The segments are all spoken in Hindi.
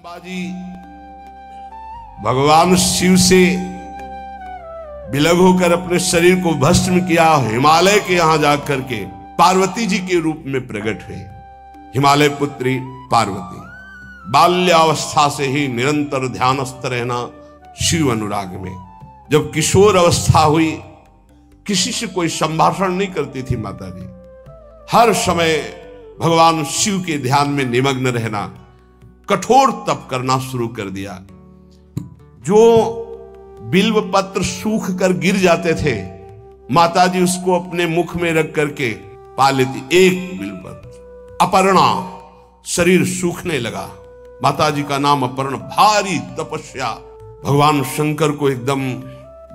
बाजी भगवान शिव से विलग होकर अपने शरीर को भस्म किया। हिमालय के यहां जाकर के पार्वती जी के रूप में प्रकट हुए। हिमालय पुत्री पार्वती बाल्यावस्था से ही निरंतर ध्यानस्थ रहना शिव अनुराग में। जब किशोर अवस्था हुई, किसी से कोई संभाषण नहीं करती थी माता जी, हर समय भगवान शिव के ध्यान में निमग्न रहना, कठोर तप करना शुरू कर दिया। जो बिल्व पत्र सूख कर गिर जाते थे, माता जी उसको अपने मुख में रख करके पा लेती। एक बिल्व पत्र, अपर्णा, शरीर सूखने लगा। माता जी का नाम अपर्णा। भारी तपस्या। भगवान शंकर को एकदम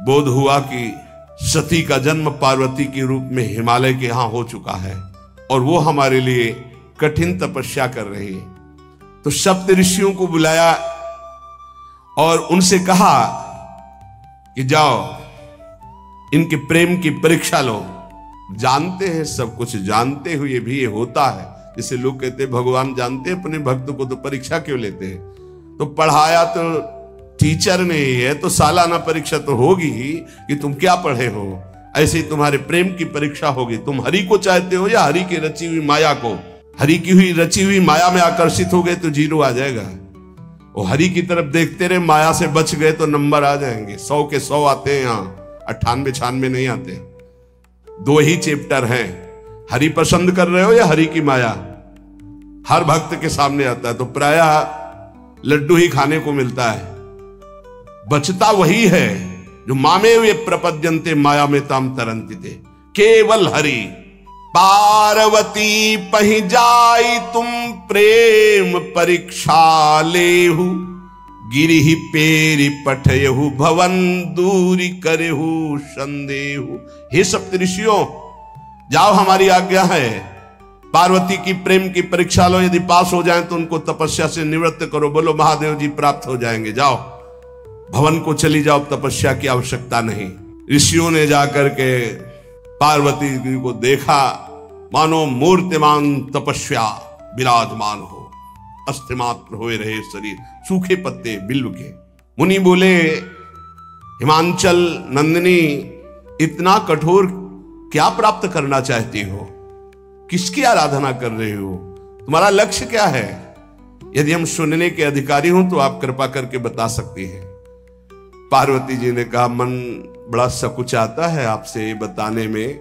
बोध हुआ कि सती का जन्म पार्वती के रूप में हिमालय के यहां हो चुका है और वो हमारे लिए कठिन तपस्या कर रही है। तो सप्त ऋषियों को बुलाया और उनसे कहा कि जाओ इनके प्रेम की परीक्षा लो। जानते हैं, सब कुछ जानते हुए भी ये होता है। जैसे लोग कहते हैं भगवान जानते हैं अपने भक्त को, तो परीक्षा क्यों लेते हैं? तो पढ़ाया तो टीचर ने है, तो सालाना परीक्षा तो होगी ही कि तुम क्या पढ़े हो। ऐसे ही तुम्हारे प्रेम की परीक्षा होगी। तुम हरि को चाहते हो या हरि की रची हुई माया को? हरि की हुई रची हुई माया में आकर्षित हो गए तो 0 आ जाएगा। वो हरि की तरफ देखते रहे, माया से बच गए तो नंबर आ जाएंगे। 100 के 100 आते हैं यहाँ, 98-96 नहीं आते। 2 ही चैप्टर हैं, हरि पसंद कर रहे हो या हरि की माया। हर भक्त के सामने आता है तो प्रायः लड्डू ही खाने को मिलता है। बचता वही है जो मामे वे प्रपद्यन्ते माया में ताम तरंती थे। केवल हरि। पार्वती पहि जाई तुम प्रेम परीक्षा लेहु, गिरिहि पेरि पठयहु भवन दूरी करेहु संदेहु। हे सप्तऋषियों, जाओ, हमारी आज्ञा है। पार्वती की प्रेम की परीक्षा लो। यदि पास हो जाएं तो उनको तपस्या से निवृत्त करो। बोलो महादेव जी प्राप्त हो जाएंगे। जाओ, भवन को चली जाओ, तपस्या की आवश्यकता नहीं। ऋषियों ने जाकर के पार्वती जी को देखा, मानो मूर्तिमान तपस्या विराजमान हो, अस्थिमात्र हुए रहे शरीर, सूखे पत्ते बिल्व के। मुनि बोले, हिमांचल नंदिनी, इतना कठोर क्या प्राप्त करना चाहती हो? किसकी आराधना कर रहे हो? तुम्हारा लक्ष्य क्या है? यदि हम सुनने के अधिकारी हों तो आप कृपा करके बता सकती हैं। पार्वती जी ने कहा, मन बड़ा सकुचाता है आपसे बताने में।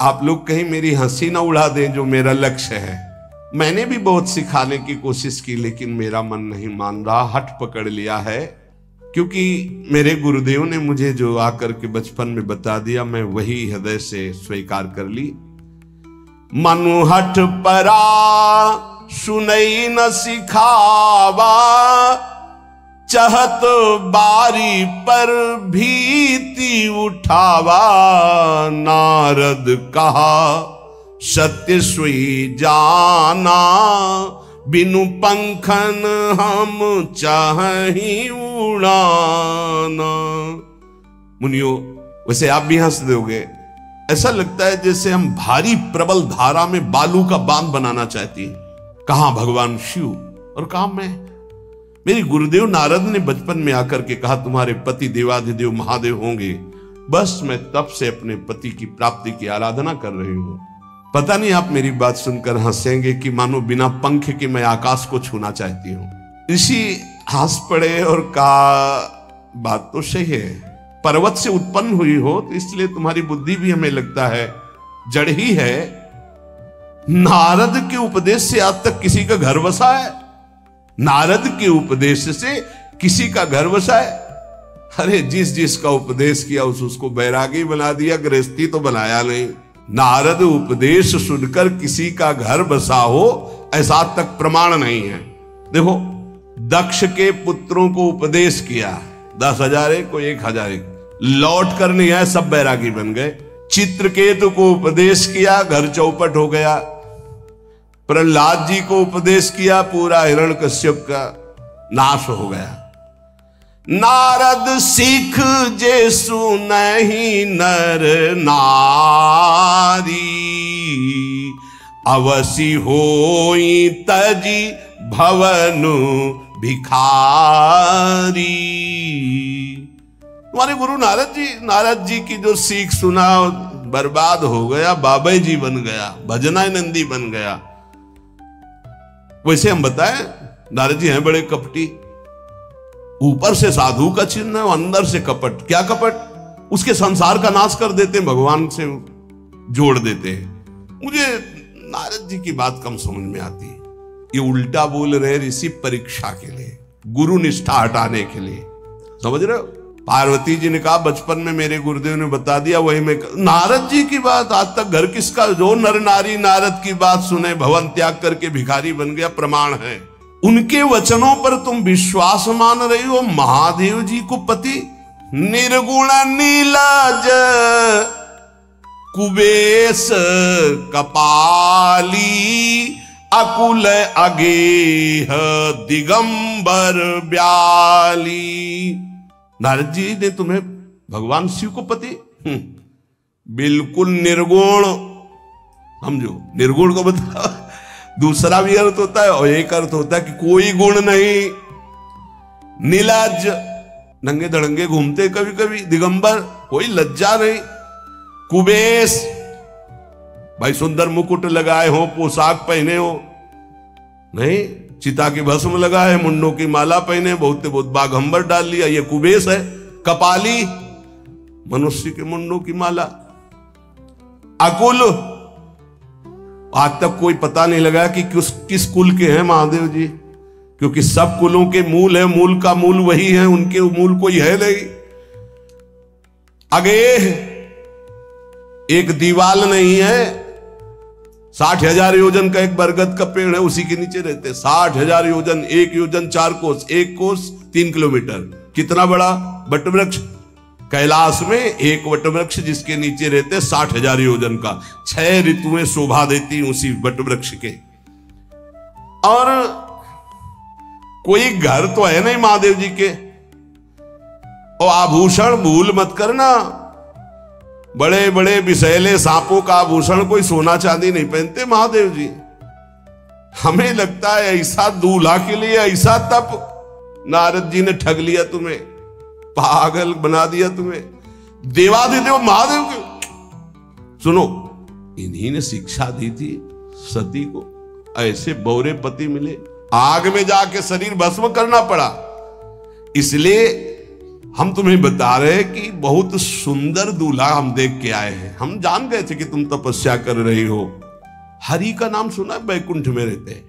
आप लोग कहीं मेरी हंसी ना उड़ा दें जो मेरा लक्ष्य है। मैंने भी बहुत सिखाने की कोशिश की, लेकिन मेरा मन नहीं मान रहा, हठ पकड़ लिया है। क्योंकि मेरे गुरुदेव ने मुझे जो आकर के बचपन में बता दिया, मैं वही हृदय से स्वीकार कर ली। मनु हठ परा सुनई न सिखावा, चहत बारी पर भीति उठावा। नारद कहा सत्य सोई जाना, बिनु पंखन हम चाहि उड़ाना। मुनियों, वैसे आप भी हंस दोगे। ऐसा लगता है जैसे हम भारी प्रबल धारा में बालू का बांध बनाना चाहती हैं। कहां भगवान शिव और कहां मैं? मेरे गुरुदेव नारद ने बचपन में आकर के कहा तुम्हारे पति देवाधिदेव महादेव होंगे। बस मैं तब से अपने पति की प्राप्ति की आराधना कर रही हूं। पता नहीं आप मेरी बात सुनकर हंसेंगे कि मानो बिना पंख के मैं आकाश को छूना चाहती हूं। ऋषि हंस पड़े और कहा, बात तो सही है, पर्वत से उत्पन्न हुई हो तो इसलिए तुम्हारी बुद्धि भी हमें लगता है जड़ ही है। नारद के उपदेश से आज तक किसी का घर बसा है? नारद के उपदेश से किसी का घर बसा है? अरे जिस का उपदेश किया उसको बैरागी बना दिया, गृहस्थी तो बनाया नहीं। नारद उपदेश सुनकर किसी का घर बसा हो ऐसा तक प्रमाण नहीं है। देखो, दक्ष के पुत्रों को उपदेश किया, 10,000 एक को 1,000 एक, लौट कर नहीं आए, सब बैरागी बन गए। चित्रकेतु को उपदेश किया, घर चौपट हो गया। प्रहलाद जी को उपदेश किया, पूरा हिरण्यकश्यप का नाश हो गया। नारद सिख जे सुनहि नर नारी, अवसि होई तजी भवनु भिखारी। तुम्हारे गुरु नारद जी की जो सीख सुना बर्बाद हो गया, बाबा जी बन गया, भजनानंदी बन गया। वैसे हम बताएं नारद जी हैं बड़े कपटी, ऊपर से साधु का चिन्ह है, अंदर से कपट। क्या कपट? उसके संसार का नाश कर देते हैं, भगवान से जोड़ देते हैं। मुझे नारद जी की बात कम समझ में आती है। ये उल्टा बोल रहे ऋषि परीक्षा के लिए, गुरु निष्ठा हटाने के लिए, समझ रहे हो? पार्वती जी ने कहा बचपन में मेरे गुरुदेव ने बता दिया, वही मैं। नारद जी की बात आज तक घर किसका? जो नर नारी नारद की बात सुने भवन त्याग करके भिखारी बन गया, प्रमाण है। उनके वचनों पर तुम विश्वास मान रही हो। महादेव जी को पति निर्गुण नीलाज कुबेश कपाली अकुल अगेह दिगंबर ब्याली। नारद जी ने तुम्हें भगवान शिव को पति बिल्कुल निर्गुण समझो। निर्गुण को बताओ, दूसरा भी अर्थ होता है और एक अर्थ होता है कि कोई गुण नहीं। नीलाज, नंगे धड़ंगे घूमते कभी कभी। दिगंबर, कोई लज्जा नहीं। कुबेश, भाई सुंदर मुकुट लगाए हो, पोशाक पहने हो, नहीं चिता की भस्म लगाए, मुंडों की माला पहने, बहुत बाघंबर डाल लिया, ये कुबेश है। कपाली, मनुष्य के मुंडों की माला। अकुल, आज तक कोई पता नहीं लगा कि किस कुल के हैं महादेव जी, क्योंकि सब कुलों के मूल है, मूल का मूल वही है, उनके मूल कोई है नहीं। अगेह, एक दीवाल नहीं है। 60,000 योजन का एक बरगद का पेड़ है, उसी के नीचे रहते। 60,000 योजन, 1 योजन 4 कोस, 1 कोस 3 किलोमीटर। कितना बड़ा वटवृक्ष? कैलाश में एक वटवृक्ष जिसके नीचे रहते 60,000 योजन का। 6 ऋतुएं शोभा देती उसी वटवृक्ष के। और कोई घर तो है नहीं महादेव जी के। और आभूषण भूल मत करना, बड़े बड़े विषैले सांपों का आभूषण कोई सोना चांदी नहीं पहनते महादेव जी। हमें लगता है ऐसा दूल्हा के लिए ऐसा तप। नारद जी ने ठग लिया तुम्हें, पागल बना दिया तुम्हें। देवाधिदेव महादेव के सुनो, इन्हीं ने शिक्षा दी थी सती को। ऐसे बौरे पति मिले, आग में जाके शरीर भस्म करना पड़ा। इसलिए हम तुम्हें बता रहे हैं कि बहुत सुंदर दूल्हा हम देख के आए हैं। हम जान गए थे कि तुम तपस्या कर रही हो। हरि का नाम सुना है? बैकुंठ में रहते हैं,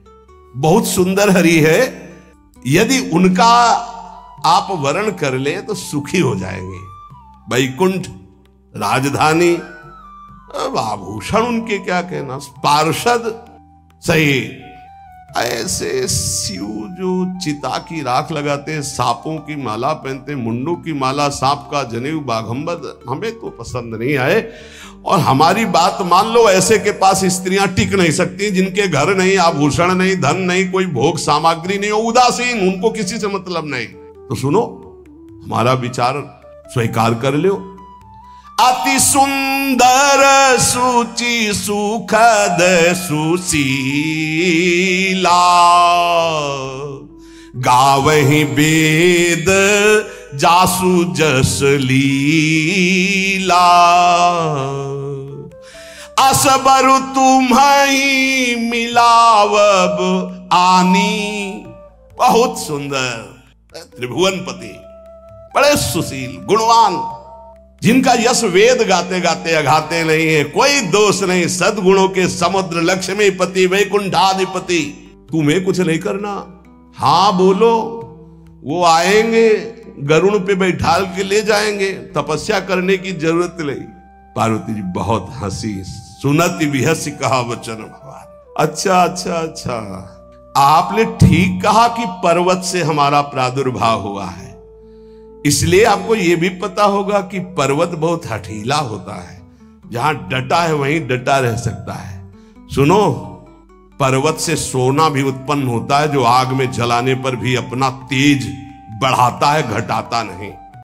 बहुत सुंदर हरि है। यदि उनका आप वर्ण कर ले तो सुखी हो जाएंगे। बैकुंठ राजधानी, अब आभूषण उनके क्या कहना, पार्षद सही। ऐसे शिव जो चिता की राख लगाते हैं, सांपों की माला पहनते, मुंडों की माला, सांप का जनेऊ, बाघंबर, हमें तो पसंद नहीं आए। और हमारी बात मान लो, ऐसे के पास स्त्रियां टिक नहीं सकती जिनके घर नहीं, आभूषण नहीं, धन नहीं, कोई भोग सामग्री नहीं, उदासीन, उनको किसी से मतलब नहीं। तो सुनो, हमारा विचार स्वीकार कर लो। अति सुंदर सुचि सुखद सुशीला, गावहि वेद जासु जस लीला, असबर तुम्हि मिलावब आनी। बहुत सुंदर त्रिभुवनपति, बड़े सुशील गुणवान, जिनका यश वेद गाते गाते अघाते नहीं है, कोई दोष नहीं, सद्गुणों के समुद्र, लक्ष्मीपति, वैकुंठाधिपति। तुम्हें कुछ नहीं करना, हाँ बोलो, वो आएंगे, गरुड़ पे बैठाल के ले जाएंगे। तपस्या करने की जरूरत नहीं। पार्वती जी बहुत हंसी। सुनति विहसी कहा वचन भगवान। अच्छा अच्छा अच्छा, आपने ठीक कहा कि पर्वत से हमारा प्रादुर्भाव हुआ है, इसलिए आपको यह भी पता होगा कि पर्वत बहुत हठीला होता है। जहां डटा है वहीं डटा रह सकता है। सुनो, पर्वत से सोना भी उत्पन्न होता है, जो आग में जलाने पर भी अपना तेज बढ़ाता है, घटाता नहीं।